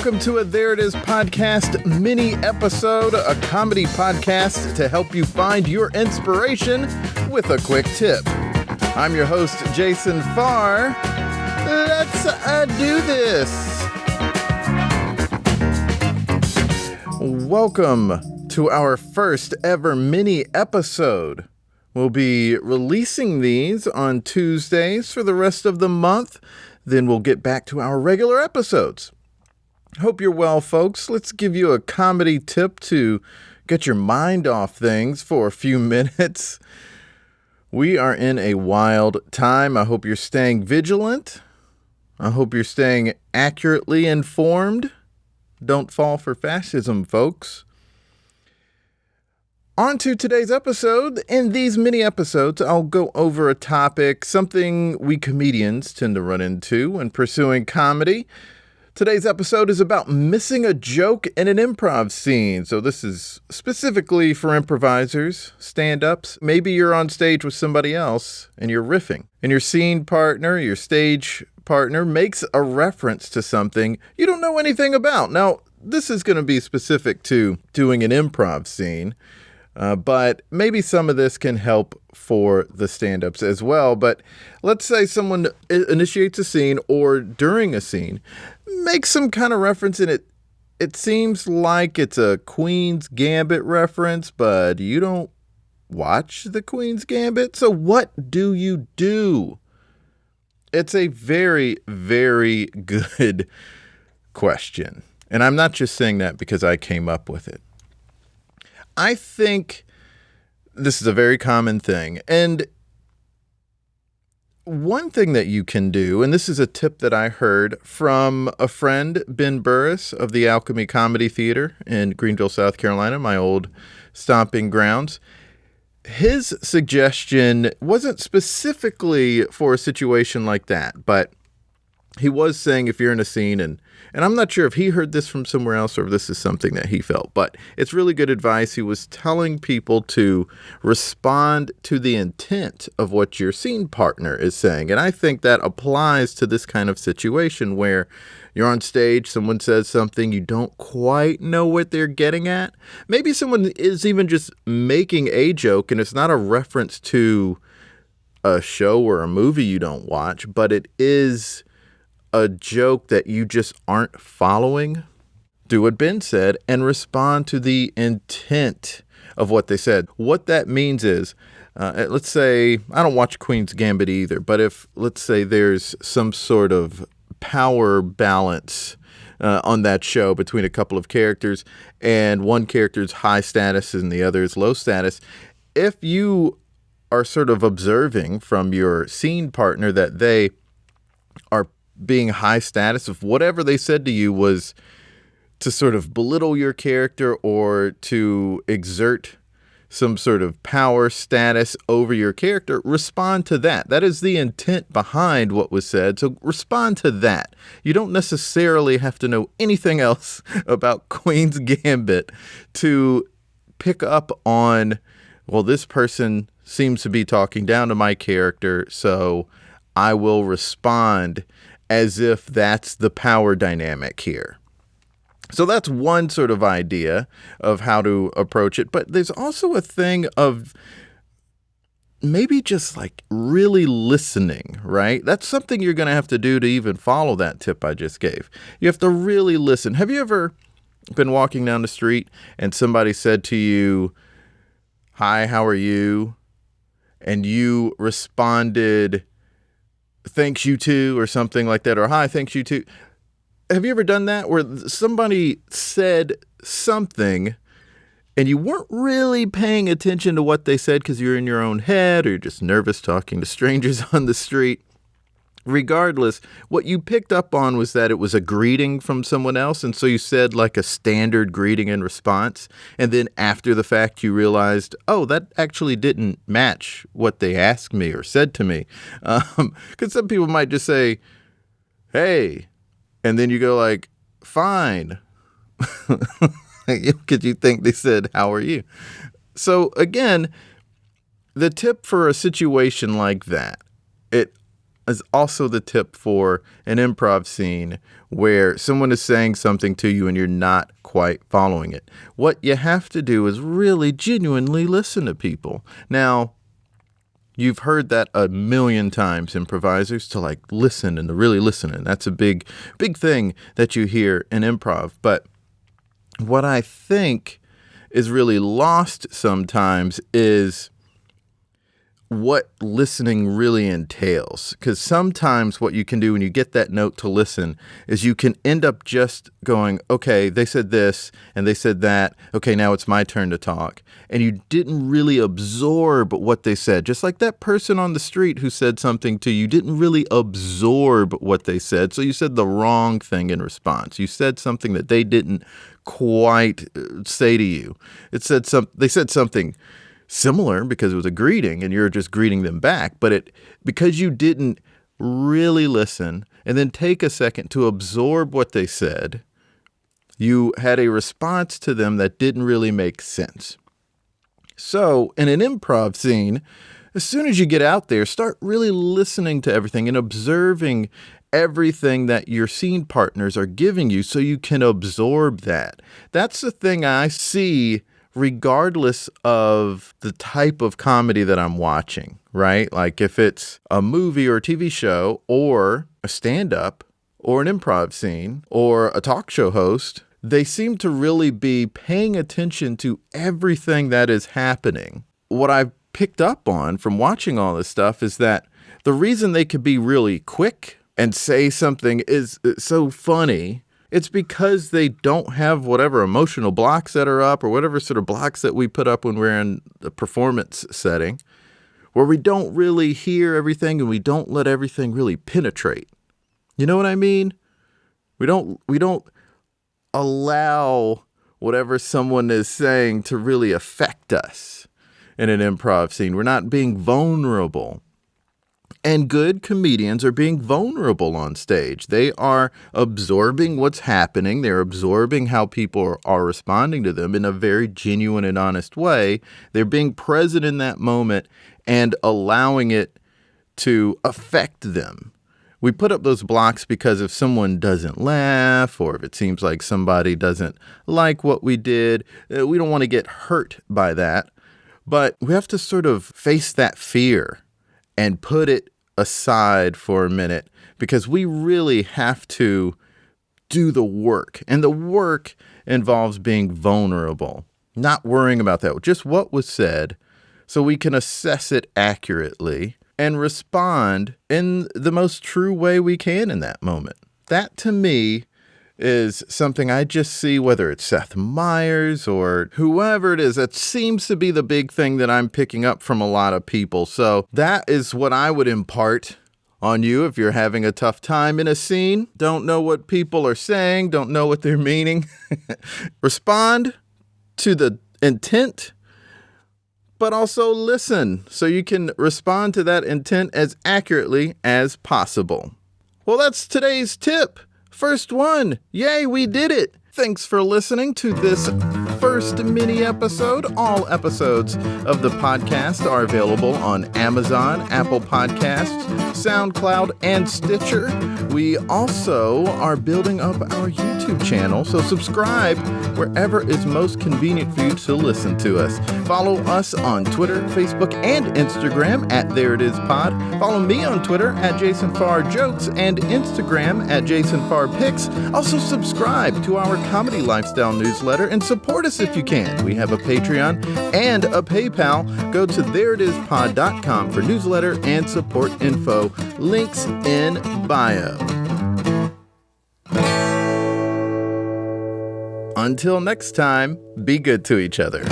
welcome to a There It Is podcast mini episode, a comedy podcast to help you find your inspiration with a quick tip. I'm your host, Jason Farr. Let's do this. Welcome to our first ever mini episode. We'll be releasing these on Tuesdays for the rest of the month. Then we'll get back to our regular episodes. Hope you're well, folks. Let's give you a comedy tip to get your mind off things for a few minutes. We are in a wild time. I hope you're staying vigilant. I hope you're staying accurately informed. Don't fall for fascism, folks. On to today's episode. In these mini episodes, I'll go over a topic, something we comedians tend to run into when pursuing comedy. Today's episode is about missing a joke in an improv scene. So this is specifically for improvisers, stand-ups. Maybe you're on stage with somebody else and you're riffing, and your scene partner, your stage partner makes a reference to something you don't know anything about. Now, this is going to be specific to doing an improv scene. But maybe some of this can help for the stand-ups as well. But let's say someone initiates a scene or during a scene makes some kind of reference in it. It seems like it's a Queen's Gambit reference, but you don't watch the Queen's Gambit. So what do you do? It's a very, very good question. And I'm not just saying that because I came up with it. I think this is a very common thing. And one thing that you can do, and this is a tip that I heard from a friend, Ben Burris of the Alchemy Comedy Theater in Greenville, South Carolina, my old stomping grounds. His suggestion wasn't specifically for a situation like that, but he was saying if you're in a scene, and I'm not sure if he heard this from somewhere else or if this is something that he felt, but it's really good advice. He was telling people to respond to the intent of what your scene partner is saying. And I think that applies to this kind of situation where you're on stage, someone says something, you don't quite know what they're getting at. Maybe someone is even just making a joke and it's not a reference to a show or a movie you don't watch, but it is a joke that you just aren't following. Do what Ben said and respond to the intent of what they said. What that means is, let's say, I don't watch Queen's Gambit either, but if, let's say there's some sort of power balance on that show between a couple of characters and one character's high status and the other is low status, if you are sort of observing from your scene partner that they are being high status, if whatever they said to you was to sort of belittle your character or to exert some sort of power status over your character, respond to that. That is the intent behind what was said. So respond to that. You don't necessarily have to know anything else about Queen's Gambit to pick up on, well, this person seems to be talking down to my character, so I will respond as if that's the power dynamic here. So that's one sort of idea of how to approach it. But there's also a thing of maybe just like really listening, right? That's something you're going to have to do to even follow that tip I just gave. You have to really listen. Have you ever been walking down the street and somebody said to you, "Hi, how are you?" And you responded, "Thanks, you too," or something like that, or "Hi, thanks, you too." Have you ever done that where somebody said something and you weren't really paying attention to what they said because you're in your own head or you're just nervous talking to strangers on the street? Regardless, what you picked up on was that it was a greeting from someone else, and so you said like a standard greeting in response, and then after the fact you realized, oh, that actually didn't match what they asked me or said to me. Because some people might just say, "Hey," and then you go like, "Fine," because you think they said, "How are you?" So again, the tip for a situation like that, it is also the tip for an improv scene where someone is saying something to you and you're not quite following it. What you have to do is really genuinely listen to people. Now, you've heard that a million times, improvisers, to like listen and to really listen. And that's a big thing that you hear in improv. But what I think is really lost sometimes is what listening really entails. Because sometimes what you can do when you get that note to listen is you can end up just going, okay, they said this and they said that. Okay, now it's my turn to talk. And you didn't really absorb what they said. Just like that person on the street who said something to you, didn't really absorb what they said. So you said the wrong thing in response. You said something that they didn't quite say to you. They said something similar because it was a greeting and you're just greeting them back. But because you didn't really listen and then take a second to absorb what they said, you had a response to them that didn't really make sense. So in an improv scene, as soon as you get out there, start really listening to everything and observing everything that your scene partners are giving you so you can absorb that. That's the thing I see regardless of the type of comedy that I'm watching, right? Like if it's a movie or a TV show or a stand-up or an improv scene or a talk show host, they seem to really be paying attention to everything that is happening. What I've picked up on from watching all this stuff is that the reason they could be really quick and say something is so funny, it's because they don't have whatever emotional blocks that are up or whatever sort of blocks that we put up when we're in the performance setting, where we don't really hear everything and we don't let everything really penetrate. You know what I mean? We don't allow whatever someone is saying to really affect us in an improv scene. We're not being vulnerable. And good comedians are being vulnerable on stage. They are absorbing what's happening. They're absorbing how people are responding to them in a very genuine and honest way. They're being present in that moment and allowing it to affect them. We put up those blocks because if someone doesn't laugh or if it seems like somebody doesn't like what we did, we don't want to get hurt by that. But we have to sort of face that fear and put it aside for a minute because we really have to do the work. And the work involves being vulnerable, not worrying about that, just what was said so we can assess it accurately and respond in the most true way we can in that moment. That to me is something I just see, whether it's Seth Meyers or whoever it is, that seems to be the big thing that I'm picking up from a lot of people. So that is what I would impart on you if you're having a tough time in a scene, don't know what people are saying, don't know what they're meaning. Respond to the intent, but also listen so you can respond to that intent as accurately as possible. Well, that's today's tip. First one. Yay, we did it. Thanks for listening to this first mini episode. All episodes of the podcast are available on Amazon, Apple Podcasts, SoundCloud, and Stitcher. We also are building up our YouTube channel, so subscribe wherever is most convenient for you to listen to us. Follow us on Twitter, Facebook, and Instagram at ThereItIsPod. Follow me on Twitter at JasonFarrJokes and Instagram at JasonFarrPics. Also subscribe to our Comedy Lifestyle newsletter and support us if you can. We have a Patreon and a PayPal. Go to thereitispod.com for newsletter and support info. Links in bio. Until next time, be good to each other.